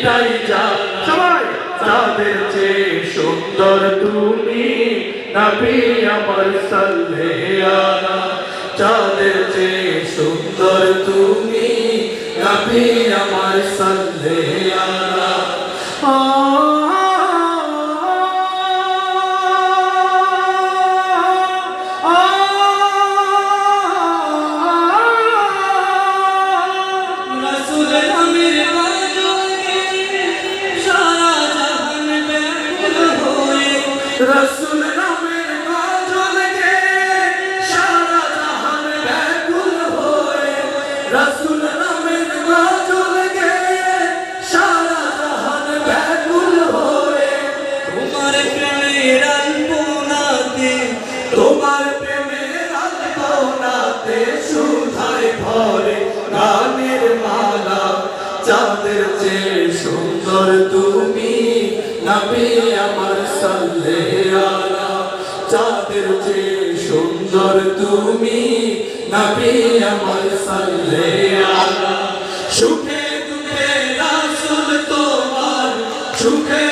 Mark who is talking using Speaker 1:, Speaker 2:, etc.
Speaker 1: এটাই জানা সবাই চাঁদের চেয়ে সুন্দর তুমি নবী আমার সাল্লাল্লাহু আলা চাঁদের চেয়ে সুন্দর তুমি নবী আমার সাল্লাল্লাহু আলা रसूल नामेर काजल गे सारा जहान व्याकुल होए रसूल नामेर काजल गे सारा जहान व्याकुल होए तुम्हार प्रेमेर अल्पनाते सुधाय भरे गानेर माला चाँदेर चेये सुंदर तुमी नबी আমার সাল্লাল্লাহু আলা চাঁদের চেয়ে সুন্দর তুমি নবী আমার সাল্লাল্লাহু আলা সুখে দুঃখে রাসূল তোমার সুখে